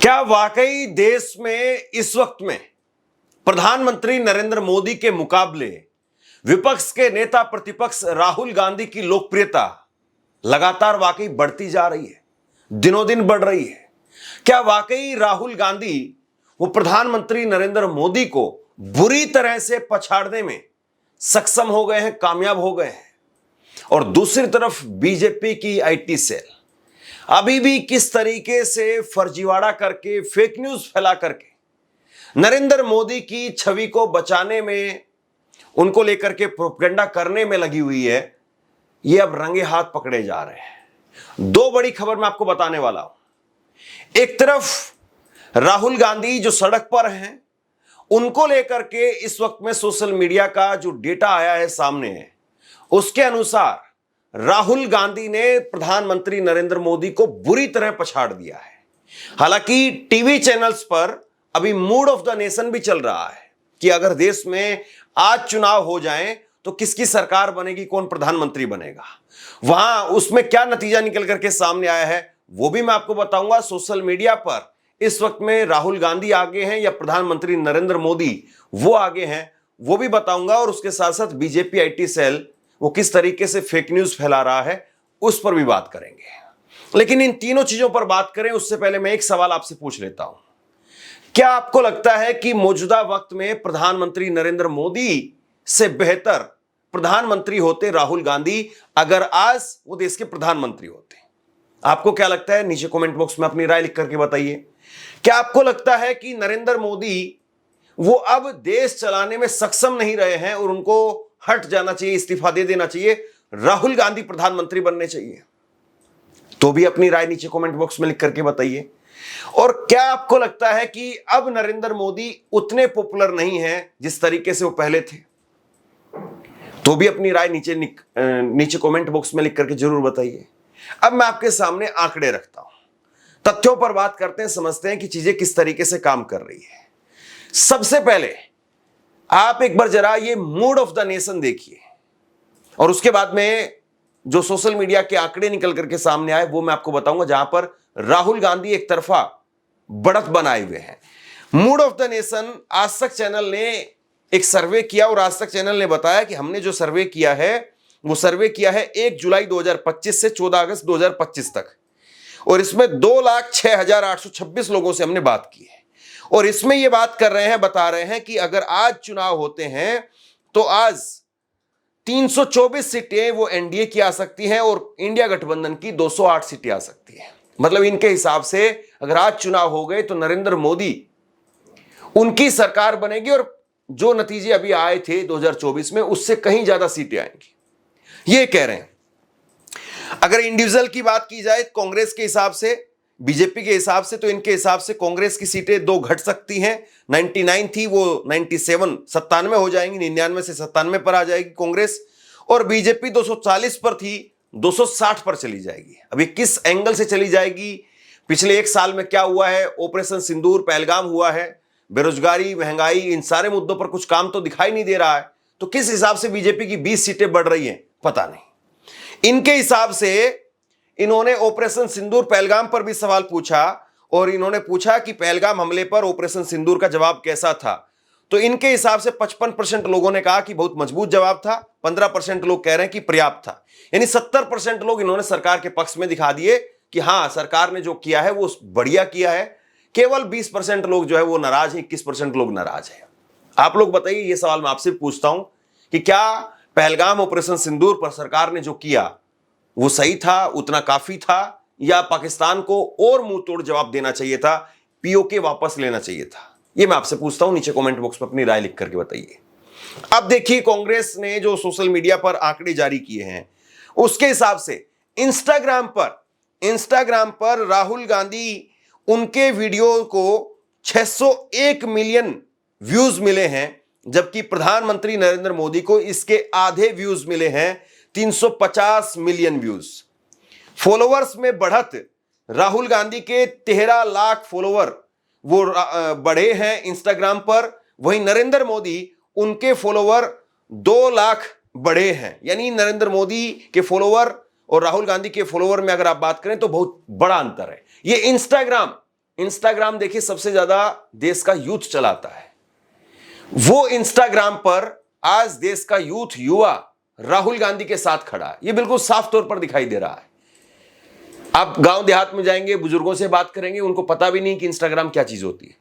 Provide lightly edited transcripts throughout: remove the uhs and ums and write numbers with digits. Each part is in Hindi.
क्या वाकई देश में इस वक्त में प्रधानमंत्री नरेंद्र मोदी के मुकाबले विपक्ष के नेता प्रतिपक्ष राहुल गांधी की लोकप्रियता लगातार वाकई बढ़ती जा रही है, दिनों दिन बढ़ रही है? क्या वाकई राहुल गांधी वो प्रधानमंत्री नरेंद्र मोदी को बुरी तरह से पछाड़ने में सक्षम हो गए हैं, कामयाब हो गए हैं? और दूसरी तरफ बीजेपी की आईटी सेल अभी भी किस तरीके से फर्जीवाड़ा करके, फेक न्यूज फैला करके नरेंद्र मोदी की छवि को बचाने में, उनको लेकर के प्रोपेगेंडा करने में लगी हुई है, ये अब रंगे हाथ पकड़े जा रहे हैं। दो बड़ी खबर मैं आपको बताने वाला हूं। एक तरफ राहुल गांधी जो सड़क पर हैं, उनको लेकर के इस वक्त में सोशल मीडिया का जो डेटा आया है सामने है, उसके अनुसार राहुल गांधी ने प्रधानमंत्री नरेंद्र मोदी को बुरी तरह पछाड़ दिया है। हालांकि टीवी चैनल्स पर अभी मूड ऑफ द नेशन भी चल रहा है कि अगर देश में आज चुनाव हो जाएं तो किसकी सरकार बनेगी, कौन प्रधानमंत्री बनेगा। वहां उसमें क्या नतीजा निकल करके सामने आया है वो भी मैं आपको बताऊंगा। सोशल मीडिया पर इस वक्त में राहुल गांधी आगे हैं या प्रधानमंत्री नरेंद्र मोदी वो आगे हैं, वो भी बताऊंगा। और उसके साथ साथ बीजेपी आईटी सेल वो किस तरीके से फेक न्यूज फैला रहा है उस पर भी बात करेंगे। लेकिन इन तीनों चीजों पर बात करें उससे पहले मैं एक सवाल आपसे पूछ लेता हूं। क्या आपको लगता है कि मौजूदा वक्त में प्रधानमंत्री नरेंद्र मोदी से बेहतर प्रधानमंत्री होते राहुल गांधी अगर आज वो देश के प्रधानमंत्री होते? आपको क्या लगता है? नीचे कमेंट बॉक्स में अपनी राय लिख करके बताइए। क्या आपको लगता है कि नरेंद्र मोदी वो अब देश चलाने में सक्षम नहीं रहे हैं और उनको हट जाना चाहिए, इस्तीफा दे देना चाहिए, राहुल गांधी प्रधानमंत्री बनने चाहिए? तो भी अपनी राय नीचे कमेंट बॉक्स में लिख करके बताइए। और क्या आपको लगता है कि अब नरेंद्र मोदी उतने पॉपुलर नहीं हैं जिस तरीके से वो पहले थे? तो भी अपनी राय नीचे कमेंट बॉक्स में लिख करके जरूर बताइए। अब मैं आपके सामने आंकड़े रखता हूं, तथ्यों पर बात करते हैं, समझते हैं कि चीजें किस तरीके से काम कर रही है। सबसे पहले आप एक बार जरा ये मूड ऑफ द नेशन देखिए और उसके बाद में जो सोशल मीडिया के आंकड़े निकल करके सामने आए वो मैं आपको बताऊंगा, जहां पर राहुल गांधी एक तरफा बढ़त बनाए हुए हैं। मूड ऑफ द नेशन आज तक चैनल ने एक सर्वे किया और आज तक चैनल ने बताया कि हमने जो सर्वे किया है वो सर्वे किया है 1 जुलाई 2025 से 14 अगस्त 2025 तक, और इसमें 2,06,826 लोगों से हमने बात की है। और इसमें ये बात कर रहे हैं, बता रहे हैं कि अगर आज चुनाव होते हैं तो आज 324 सीटें वो एनडीए की आ सकती हैं और इंडिया गठबंधन की 208 सीटें आ सकती हैं। मतलब इनके हिसाब से अगर आज चुनाव हो गए तो नरेंद्र मोदी उनकी सरकार बनेगी और जो नतीजे अभी आए थे 2024 में उससे कहीं ज्यादा सीटें आएंगी, ये कह रहे हैं। अगर इंडिविजुअल की बात की जाए कांग्रेस के हिसाब से, बीजेपी के हिसाब से, तो इनके हिसाब से कांग्रेस की सीटें 2 घट सकती हैं। 99 थी वो 97 हो जाएंगी, 99 से 97 पर आ जाएगी कांग्रेस। और बीजेपी 240 पर थी, 260 पर चली जाएगी। अभी किस एंगल से चली जाएगी, पिछले 1 साल में क्या हुआ है, ऑपरेशन सिंदूर, पहलगाम हुआ है, बेरोजगारी, महंगाई, इन सारे मुद्दों पर कुछ काम तो दिखाई नहीं दे रहा है। तो किस हिसाब से बीजेपी की 20 सीटें बढ़ रही हैं पता नहीं। इनके हिसाब से इन्होंने ऑपरेशन सिंदूर, पहलगाम पर भी सवाल पूछा और इन्होंने पूछा कि पहलगाम हमले पर ऑपरेशन सिंदूर का जवाब कैसा था। तो इनके हिसाब से 55% लोगों ने कहा कि बहुत मजबूत जवाब था, 15% लोग कह रहे हैं कि पर्याप्त था। यानी 70% लोग इन्होंने सरकार के पक्ष में दिखा दिए कि हां सरकार ने जो किया है वो बढ़िया किया है। केवल 20% लोग जो है वो नाराज हैं, 21% लोग नाराज हैं। आप लोग बताइए, ये सवाल मैं आपसे पूछता हूं कि क्या पहलगाम ऑपरेशन सिंदूर पर सरकार ने जो किया वो सही था, उतना काफी था, या पाकिस्तान को और मुंह तोड़ जवाब देना चाहिए था, पीओके वापस लेना चाहिए था? ये मैं आपसे पूछता हूं, नीचे कमेंट बॉक्स में अपनी राय लिख करके बताइए। अब देखिए कांग्रेस ने जो सोशल मीडिया पर आंकड़े जारी किए हैं उसके हिसाब से इंस्टाग्राम पर राहुल गांधी, उनके वीडियो को 601 मिलियन व्यूज मिले हैं, जबकि प्रधानमंत्री नरेंद्र मोदी को इसके आधे व्यूज मिले हैं, 350 मिलियन व्यूज। फॉलोअर्स में बढ़त, राहुल गांधी के 13 लाख फॉलोअर वो बढ़े हैं इंस्टाग्राम पर, वहीं नरेंद्र मोदी, उनके फॉलोअर 2 लाख बढ़े हैं। यानी नरेंद्र मोदी के फॉलोअर और राहुल गांधी के फॉलोअर में अगर आप बात करें तो बहुत बड़ा अंतर है। ये इंस्टाग्राम इंस्टाग्राम देखिए सबसे ज्यादा देश का यूथ चलाता है। वो इंस्टाग्राम पर आज देश का यूथ युवा राहुल गांधी के साथ खड़ा है, ये बिल्कुल साफ तौर पर दिखाई दे रहा है। आप गांव देहात में जाएंगे, बुजुर्गों से बात करेंगे, उनको पता भी नहीं कि इंस्टाग्राम क्या चीज होती है।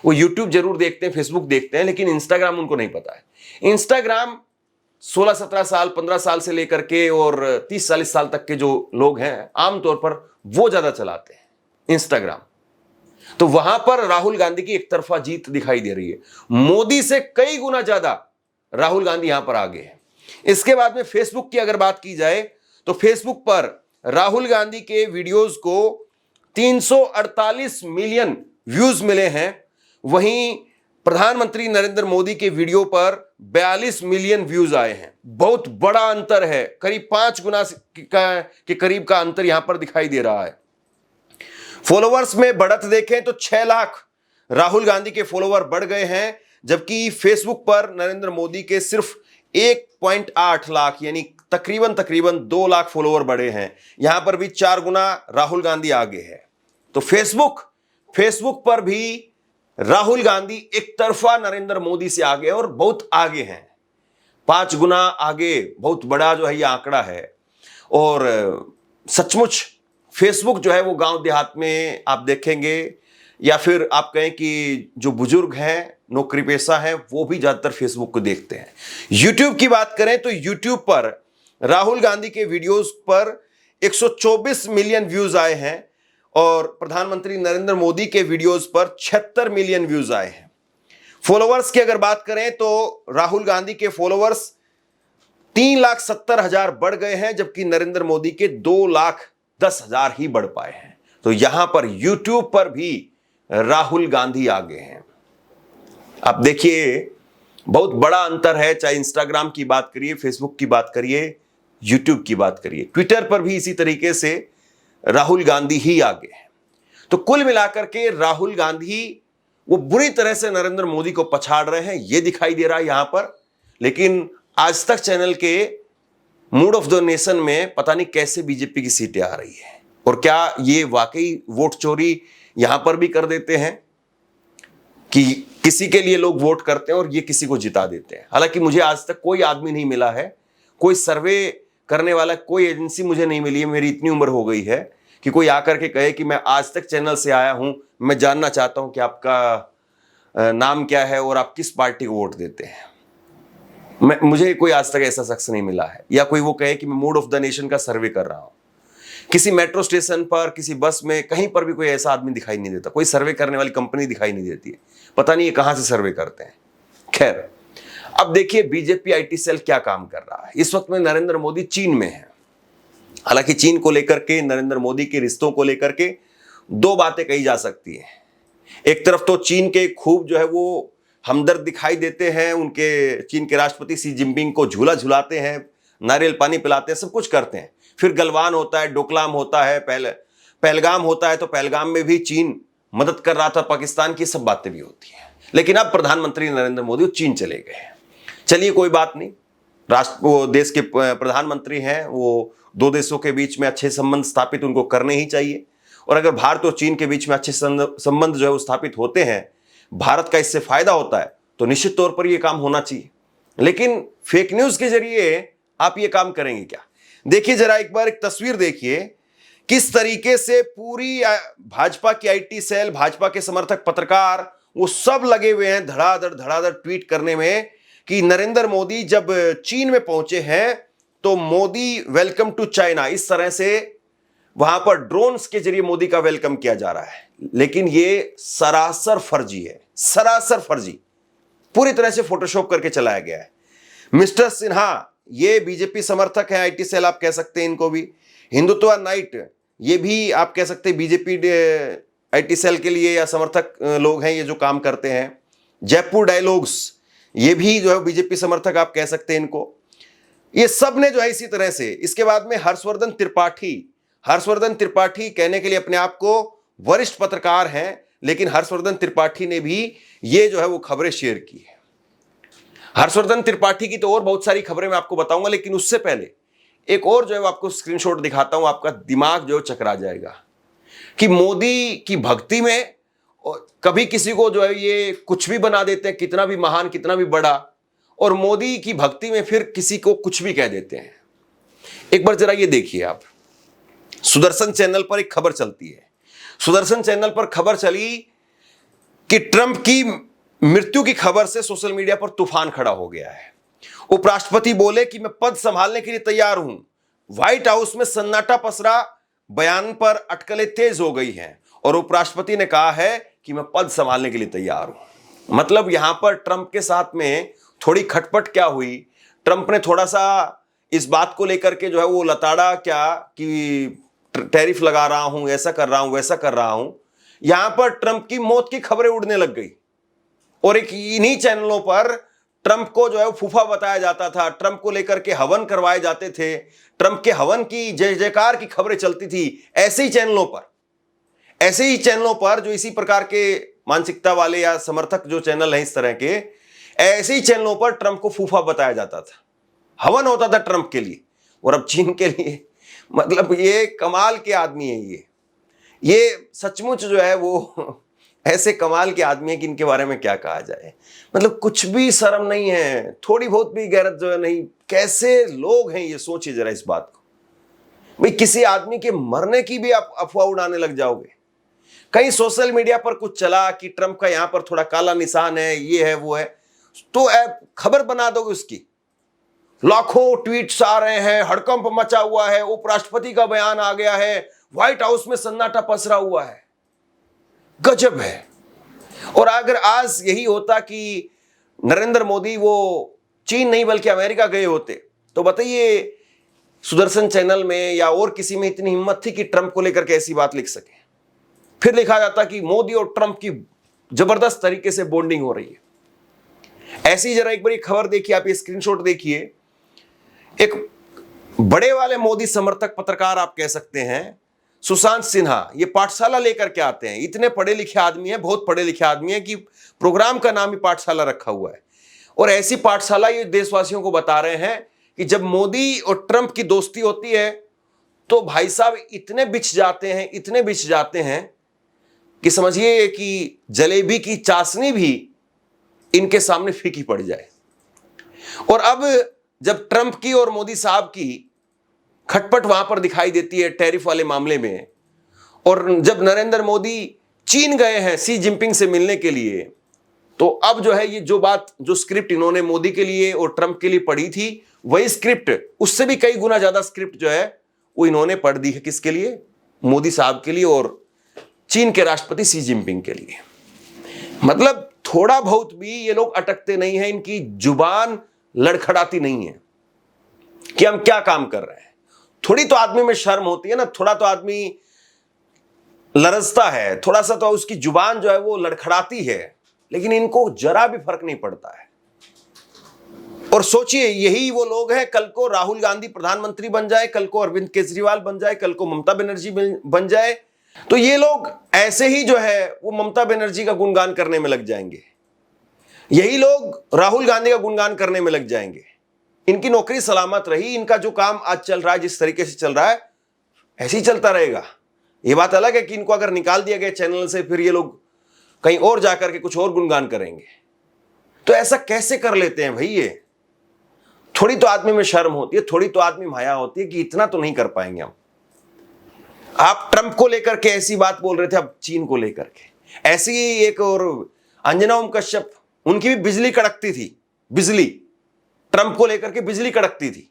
वो यूट्यूब जरूर देखते हैं, फेसबुक देखते हैं, लेकिन इंस्टाग्राम उनको नहीं पता है। इंस्टाग्राम 16-17 साल, 15 साल से लेकर के और 30-40 साल तक के जो लोग हैं आमतौर पर वो ज्यादा चलाते हैं इंस्टाग्राम। तो वहां पर राहुल गांधी की एक तरफा जीत दिखाई दे रही है। मोदी से कई गुना ज्यादा राहुल गांधी यहां पर आगे है। इसके बाद में फेसबुक की अगर बात की जाए तो फेसबुक पर राहुल गांधी के वीडियोस को 348 मिलियन व्यूज मिले हैं। वहीं प्रधानमंत्री नरेंद्र मोदी के वीडियो पर 42 मिलियन व्यूज आए हैं। बहुत बड़ा अंतर है, करीब 5 गुना के करीब का अंतर यहां पर दिखाई दे रहा है। फॉलोवर्स में बढ़त देखें तो 6 लाख राहुल गांधी के फॉलोवर बढ़ गए हैं, जबकि फेसबुक पर नरेंद्र मोदी के सिर्फ 1.8 लाख यानी तकरीबन 2 लाख फॉलोवर बढ़े हैं। यहां पर भी 4 गुना राहुल गांधी आगे है। तो फेसबुक पर भी राहुल गांधी एक तरफा नरेंद्र मोदी से आगे और बहुत आगे हैं, 5 गुना आगे। बहुत बड़ा जो है ये आंकड़ा है। और सचमुच फेसबुक जो है वो गांव देहात में आप देखेंगे या फिर आप कहें कि जो बुजुर्ग हैं, नौकरी पेशा हैं, वो भी ज्यादातर फेसबुक को देखते हैं। यूट्यूब की बात करें तो यूट्यूब पर राहुल गांधी के वीडियोस पर 124 मिलियन व्यूज आए हैं और प्रधानमंत्री नरेंद्र मोदी के वीडियोस पर 76 मिलियन व्यूज आए हैं। फॉलोवर्स की अगर बात करें तो राहुल गांधी के फॉलोवर्स 3,70,000 बढ़ गए हैं, जबकि नरेंद्र मोदी के 2,10,000 ही बढ़ पाए हैं। तो यहां पर यूट्यूब पर भी राहुल गांधी आगे हैं। आप देखिए बहुत बड़ा अंतर है, चाहे इंस्टाग्राम की बात करिए, फेसबुक की बात करिए, यूट्यूब की बात करिए, ट्विटर पर भी इसी तरीके से राहुल गांधी ही आगे हैं। तो कुल मिलाकर के राहुल गांधी वो बुरी तरह से नरेंद्र मोदी को पछाड़ रहे हैं, ये दिखाई दे रहा है यहां पर। लेकिन आज तक चैनल के मूड ऑफ द नेशन में पता नहीं कैसे बीजेपी की सीटें आ रही है, और क्या ये वाकई वोट चोरी यहां पर भी कर देते हैं कि किसी के लिए लोग वोट करते हैं और ये किसी को जिता देते हैं। हालांकि मुझे आज तक कोई आदमी नहीं मिला है, कोई सर्वे करने वाला कोई एजेंसी मुझे नहीं मिली है, मेरी इतनी उम्र हो गई है, कि कोई आकर के कहे कि मैं आज तक चैनल से आया हूं, मैं जानना चाहता हूं कि आपका नाम क्या है और आप किस पार्टी को वोट देते हैं। मुझे कोई आज तक ऐसा शख्स नहीं मिला है। या कोई वो कहे कि मैं मूड ऑफ द नेशन का सर्वे कर रहा हूं। किसी मेट्रो स्टेशन पर, किसी बस में, कहीं पर भी कोई ऐसा आदमी दिखाई नहीं देता, कोई सर्वे करने वाली कंपनी दिखाई नहीं देती है। पता नहीं ये कहां से सर्वे करते हैं। खैर, अब देखिए बीजेपी आईटी सेल क्या काम कर रहा है। इस वक्त में नरेंद्र मोदी चीन में है। हालांकि चीन को लेकर के, नरेंद्र मोदी के रिश्तों को लेकर के 2 बातें कही जा सकती हैं। एक तरफ तो चीन के खूब जो है वो हमदर्द दिखाई देते हैं, उनके चीन के राष्ट्रपति शी जिनपिंग को झूला झुलाते हैं, नारियल पानी पिलाते हैं, सब कुछ करते हैं। फिर गलवान होता है, डोकलाम होता है, पहलगाम होता है, तो पहलगाम में भी चीन मदद कर रहा था पाकिस्तान की, सब बातें भी होती हैं। लेकिन अब प्रधानमंत्री नरेंद्र मोदी चीन चले गए हैं। चलिए कोई बात नहीं, वो देश के प्रधानमंत्री हैं, वो 2 देशों के बीच में अच्छे संबंध स्थापित उनको करने ही चाहिए। और अगर भारत और चीन के बीच में अच्छे संबंध जो है वो स्थापित होते हैं, भारत का इससे फायदा होता है, तो निश्चित तौर पर यह काम होना चाहिए। लेकिन फेक न्यूज के जरिए आप ये काम करेंगे क्या? देखिए जरा एक बार एक तस्वीर देखिए, किस तरीके से पूरी भाजपा की आईटी सेल, भाजपा के समर्थक पत्रकार, वो सब लगे हुए हैं धड़ाधड़ ट्वीट करने में कि नरेंद्र मोदी जब चीन में पहुंचे हैं तो मोदी वेलकम टू चाइना, इस तरह से वहां पर ड्रोन्स के जरिए मोदी का वेलकम किया जा रहा है। लेकिन ये सरासर फर्जी है, सरासर फर्जी, पूरी तरह से फोटोशॉप करके चलाया गया है। मिस्टर सिन्हा ये बीजेपी समर्थक है, आईटी सेल आप कह सकते हैं इनको भी। हिंदुत्व नाइट ये भी आप कह सकते हैं बीजेपी आईटी सेल के लिए या समर्थक लोग हैं ये जो काम करते हैं। जयपुर डायलॉग्स ये भी जो है बीजेपी समर्थक आप कह सकते हैं इनको। ये सब ने जो है इसी तरह से। इसके बाद में हर्षवर्धन त्रिपाठी कहने के लिए अपने आप को वरिष्ठ पत्रकार हैं, लेकिन हर्षवर्धन त्रिपाठी ने भी ये जो है वो खबरें शेयर की है। हर्षवर्धन त्रिपाठी की तो और बहुत सारी खबरें मैं आपको बताऊंगा, लेकिन उससे पहले एक और जो है आपको स्क्रीनशॉट दिखाता हूं, आपका दिमाग जो चकरा जाएगा। कि मोदी की भक्ति में कभी किसी को जो है ये कुछ भी बना देते हैं, कितना भी महान, कितना भी बड़ा, और मोदी की भक्ति में फिर किसी को कुछ भी कह देते हैं। एक बार जरा ये देखिए आप, सुदर्शन चैनल पर एक खबर चलती है। सुदर्शन चैनल पर खबर चली कि ट्रंप की मृत्यु की खबर से सोशल मीडिया पर तूफान खड़ा हो गया है। उपराष्ट्रपति बोले कि मैं पद संभालने के लिए तैयार हूं। व्हाइट हाउस में सन्नाटा पसरा, बयान पर अटकलें तेज हो गई हैं और उपराष्ट्रपति ने कहा है कि मैं पद संभालने के लिए तैयार हूं। मतलब यहां पर ट्रंप के साथ में थोड़ी खटपट क्या हुई, ट्रंप ने थोड़ा सा इस बात को लेकर के जो है वो लताड़ा क्या कि टैरिफ लगा रहा हूं, ऐसा कर रहा हूं, वैसा कर रहा हूं। यहां पर ट्रंप की मौत की खबरें उड़ने लग गई और एक इन्हीं चैनलों पर ट्रंप को जो है फूफा बताया जाता था, ट्रंप को लेकर के हवन करवाए जाते थे, ट्रंप के हवन की जय जयकार की खबरें चलती थी। ऐसे ही चैनलों पर जो इसी प्रकार के मानसिकता वाले या समर्थक जो चैनल हैं इस तरह के, ऐसे ही चैनलों पर ट्रंप को फूफा बताया जाता था, हवन होता था ट्रंप के लिए और अब चीन के लिए। मतलब ये कमाल के आदमी है ये सचमुच जो है वो ऐसे कमाल के आदमी है कि इनके बारे में क्या कहा जाए। मतलब कुछ भी शर्म नहीं है, थोड़ी बहुत भी गैरत जो है नहीं। कैसे लोग हैं ये, सोचिए जरा इस बात को। भाई किसी आदमी के मरने की भी आप अफवाह उड़ाने लग जाओगे। कहीं सोशल मीडिया पर कुछ चला कि ट्रंप का यहां पर थोड़ा काला निशान है, ये है वो है, तो खबर बना दोगे उसकी। लाखों ट्वीट्स आ रहे हैं, हड़कंप मचा हुआ है, उपराष्ट्रपति का बयान आ गया है, व्हाइट हाउस में सन्नाटा पसरा हुआ है। गजब है। और अगर आज यही होता कि नरेंद्र मोदी वो चीन नहीं बल्कि अमेरिका गए होते, तो बताइए सुदर्शन चैनल में या और किसी में इतनी हिम्मत थी कि ट्रंप को लेकर के ऐसी बात लिख सके। फिर लिखा जाता कि मोदी और ट्रंप की जबरदस्त तरीके से बॉन्डिंग हो रही है। ऐसी जरा एक बड़ी खबर देखिए आप, ये स्क्रीनशॉट देखिए। एक बड़े वाले मोदी समर्थक पत्रकार आप कह सकते हैं, सुशांत सिन्हा, ये पाठशाला लेकर के आते हैं। इतने पढ़े लिखे आदमी हैं, बहुत पढ़े लिखे आदमी हैं कि प्रोग्राम का नाम ही पाठशाला रखा हुआ है। और ऐसी पाठशाला ये देशवासियों को बता रहे हैं कि जब मोदी और ट्रंप की दोस्ती होती है तो भाई साहब इतने बिछ जाते हैं कि समझिए कि जलेबी की चाशनी भी इनके सामने फीकी पड़ जाए। और अब जब ट्रंप की और मोदी साहब की खटपट वहां पर दिखाई देती है टैरिफ वाले मामले में, और जब नरेंद्र मोदी चीन गए हैं शी जिनपिंग से मिलने के लिए, तो अब जो है ये जो स्क्रिप्ट इन्होंने मोदी के लिए और ट्रंप के लिए पढ़ी थी, वही स्क्रिप्ट, उससे भी कई गुना ज्यादा स्क्रिप्ट जो है वो इन्होंने पढ़ दी है। किसके लिए? मोदी साहब के लिए और चीन के राष्ट्रपति शी जिनपिंग के लिए। मतलब थोड़ा बहुत भी ये लोग अटकते नहीं है, इनकी जुबान लड़खड़ाती नहीं है कि हम क्या काम कर रहे हैं। थोड़ी तो आदमी में शर्म होती है ना, थोड़ा तो आदमी लरजता है, थोड़ा सा तो उसकी जुबान जो है वो लड़खड़ाती है, लेकिन इनको जरा भी फर्क नहीं पड़ता है। और सोचिए यही वो लोग हैं, कल को राहुल गांधी प्रधानमंत्री बन जाए, कल को अरविंद केजरीवाल बन जाए, कल को ममता बनर्जी बन जाए, तो ये लोग ऐसे ही जो है वो ममता बनर्जी का गुणगान करने में लग जाएंगे, यही लोग राहुल गांधी का गुणगान करने में लग जाएंगे। इनकी नौकरी सलामत रही, इनका जो काम आज चल रहा है जिस तरीके से चल रहा है ऐसे ही चलता रहेगा। ये बात अलग है कि इनको अगर निकाल दिया गया चैनल से, फिर ये लोग कहीं और जाकर के कुछ और गुणगान करेंगे। तो ऐसा कैसे कर लेते हैं भाई? ये थोड़ी तो आदमी में शर्म होती है, थोड़ी तो आदमी माया होती है कि इतना तो नहीं कर पाएंगे हम। आप ट्रंप को लेकर के ऐसी बात बोल रहे थे, अब चीन को लेकर के ऐसी ही एक और अंजना ओम कश्यप, उनकी भी बिजली कड़कती थी, बिजली ट्रंप को लेकर के बिजली कड़कती थी।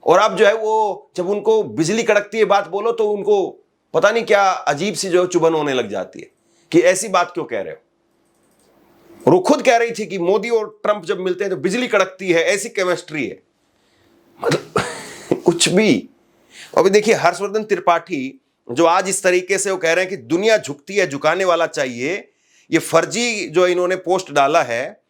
और अब जो है वो जब उनको बिजली कड़कती है बात बोलो तो उनको पता नहीं क्या अजीब सी जो चुभन होने लग जाती है कि ऐसी बात क्यों कह रहे हो। और वो खुद कह रही थी कि मोदी और ट्रंप जब मिलते हैं तो बिजली कड़कती है, ऐसी केमिस्ट्री है। मतलब कुछ भी। अभी देखिए हर्षवर्धन त्रिपाठी जो आज इस तरीके से वो कह रहे हैं कि दुनिया झुकती है, झुकाने वाला चाहिए, ये फर्जी जो इन्होंने पोस्ट डाला है,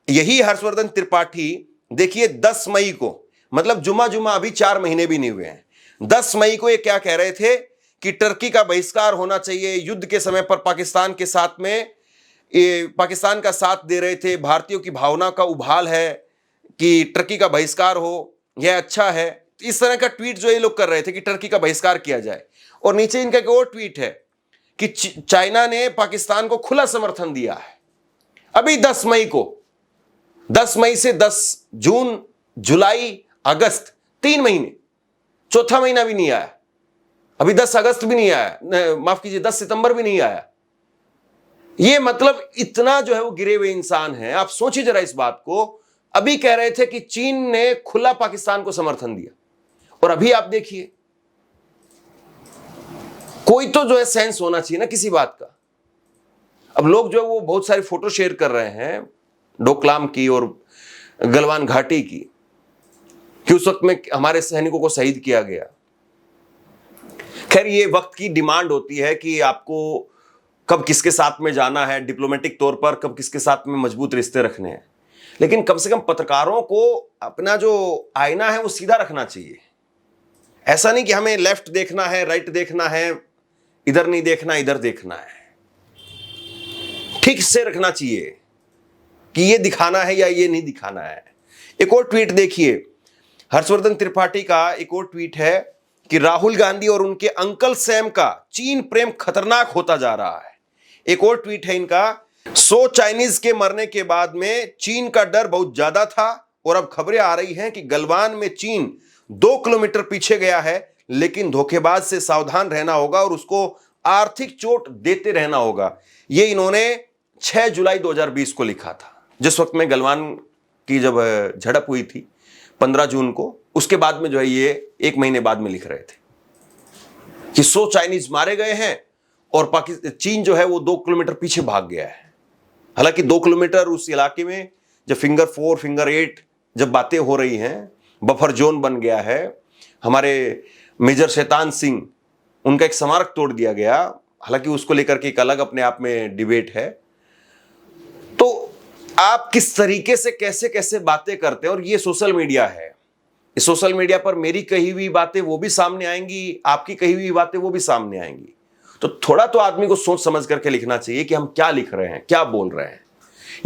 यही हर्षवर्धन त्रिपाठी देखिए 10 मई को, मतलब जुमा अभी 4 महीने भी नहीं हुए हैं, 10 मई को ये क्या कह रहे थे कि टर्की का बहिष्कार होना चाहिए। युद्ध के समय पर पाकिस्तान के साथ में पाकिस्तान का साथ दे रहे थे, भारतीयों की भावना का उभाल है कि टर्की का बहिष्कार हो, यह अच्छा है। इस तरह का ट्वीट जो ये लोग कर रहे थे कि टर्की का बहिष्कार किया जाए। और नीचे इनका एक और ट्वीट है कि चाइना ने पाकिस्तान को खुला समर्थन दिया है। अभी 10 मई को, 10 मई से 10 जून, जुलाई, अगस्त, 3 महीने, चौथा महीना भी नहीं आया। अभी 10 अगस्त भी नहीं आया, माफ कीजिए 10 सितंबर भी नहीं आया। ये मतलब इतना जो है वो गिरे हुए इंसान है। आप सोचिए जरा इस बात को। अभी कह रहे थे कि चीन ने खुला पाकिस्तान को समर्थन दिया, और अभी आप देखिए। कोई तो जो है सेंस होना चाहिए ना किसी बात का। अब लोग जो है वो बहुत सारी फोटो शेयर कर रहे हैं डोकलाम की और गलवान घाटी की, कि उस वक्त में हमारे सैनिकों को शहीद किया गया। खैर, ये वक्त की डिमांड होती है कि आपको कब किसके साथ में जाना है डिप्लोमेटिक तौर पर, कब किसके साथ में मजबूत रिश्ते रखने हैं, लेकिन कम से कम पत्रकारों को अपना जो आईना है वो सीधा रखना चाहिए। ऐसा नहीं कि हमें लेफ्ट देखना है, राइट देखना है, इधर नहीं देखना, इधर देखना है। ठीक से रखना चाहिए कि ये दिखाना है या ये नहीं दिखाना है। एक और ट्वीट देखिए, हर्षवर्धन त्रिपाठी का एक और ट्वीट है कि राहुल गांधी और उनके अंकल सैम का चीन प्रेम खतरनाक होता जा रहा है। एक और ट्वीट है इनका, 100 चाइनीज के मरने के बाद में चीन का डर बहुत ज्यादा था, और अब खबरें आ रही हैं कि गलवान में चीन 2 किलोमीटर पीछे गया है, लेकिन धोखेबाज से सावधान रहना होगा और उसको आर्थिक चोट देते रहना होगा। ये इन्होंने 6 जुलाई 2020 को लिखा था, जिस वक्त में गलवान की जब झड़प हुई थी 15 जून को। उसके बाद में जो है ये 1 महीने बाद में लिख रहे थे कि 100 चाइनीज मारे गए हैं और चीन जो है वो 2 किलोमीटर पीछे भाग गया है। हालांकि 2 किलोमीटर उस इलाके में जब फिंगर 4, फिंगर 8 जब बातें हो रही हैं, बफर जोन बन गया है। हमारे मेजर शैतान सिंह, उनका एक स्मारक तोड़ दिया गया, हालांकि उसको लेकर के एक अलग अपने आप में डिबेट है। तो आप किस तरीके से कैसे कैसे बातें करते हैं, और ये सोशल मीडिया है। इस सोशल मीडिया पर मेरी कही हुई बातें वो भी सामने आएंगी, आपकी कही हुई बातें वो भी सामने आएंगी। तो थोड़ा तो आदमी को सोच समझ करके लिखना चाहिए कि हम क्या लिख रहे हैं, क्या बोल रहे हैं,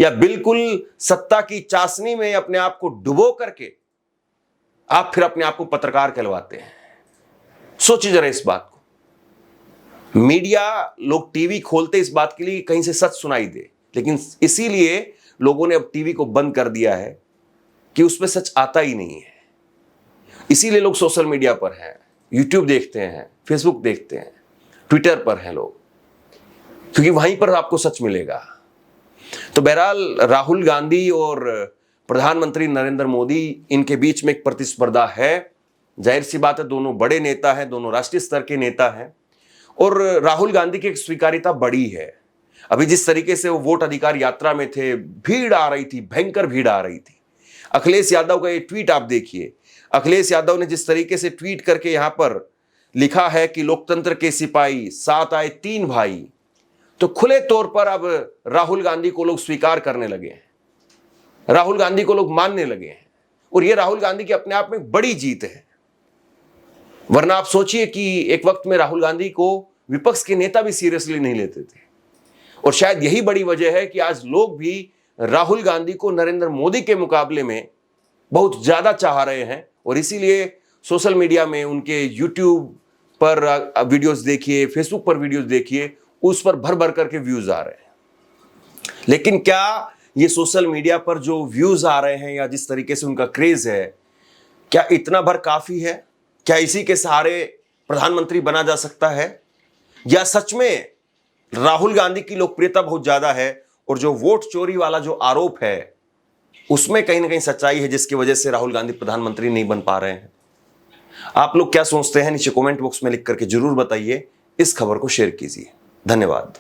या बिल्कुल सत्ता की चाशनी में अपने आप को डुबो करके आप फिर अपने आप को पत्रकार कहलवाते हैं। सोचिए जरा इस बात को। मीडिया, लोग टीवी खोलते इस बात के लिए कहीं से सच सुनाई दे, लेकिन इसीलिए लोगों ने अब टीवी को बंद कर दिया है कि उसमें सच आता ही नहीं है। इसीलिए लोग सोशल मीडिया पर हैं, यूट्यूब देखते हैं, फेसबुक देखते हैं, ट्विटर पर हैं लोग, क्योंकि वहीं पर आपको सच मिलेगा। तो बहरहाल राहुल गांधी और प्रधानमंत्री नरेंद्र मोदी, इनके बीच में एक प्रतिस्पर्धा है। जाहिर सी बात है, दोनों बड़े नेता हैं, दोनों राष्ट्रीय स्तर के नेता हैं, और राहुल गांधी की एक स्वीकार्यता बड़ी है। अभी जिस तरीके से वो वोट अधिकार यात्रा में थे, भीड़ आ रही थी, भयंकर भीड़ आ रही थी। अखिलेश यादव का ये ट्वीट आप देखिए। अखिलेश यादव ने जिस तरीके से ट्वीट करके यहां पर लिखा है कि लोकतंत्र के सिपाही, साथ आए 3 भाई, तो खुले तौर पर अब राहुल गांधी को लोग स्वीकार करने लगे हैं, राहुल गांधी को लोग मानने लगे हैं, और यह राहुल गांधी की अपने आप में बड़ी जीत है। वरना आप सोचिए कि एक वक्त में राहुल गांधी को विपक्ष के नेता भी सीरियसली नहीं लेते थे, और शायद यही बड़ी वजह है कि आज लोग भी राहुल गांधी को नरेंद्र मोदी के मुकाबले में बहुत ज्यादा चाह रहे हैं। और इसीलिए सोशल मीडिया में उनके यूट्यूब पर वीडियोस देखिए, फेसबुक पर वीडियोस देखिए, उस पर भर भर करके व्यूज आ रहे हैं। लेकिन क्या ये सोशल मीडिया पर जो व्यूज आ रहे हैं या जिस तरीके से उनका क्रेज है, क्या इतना भर काफी है? क्या इसी के सहारे प्रधानमंत्री बना जा सकता है, या सच में राहुल गांधी की लोकप्रियता बहुत ज्यादा है और जो वोट चोरी वाला जो आरोप है उसमें कहीं ना कहीं सच्चाई है, जिसकी वजह से राहुल गांधी प्रधानमंत्री नहीं बन पा रहे हैं? आप लोग क्या सोचते हैं नीचे कमेंट बॉक्स में लिख करके जरूर बताइए। इस खबर को शेयर कीजिए। धन्यवाद।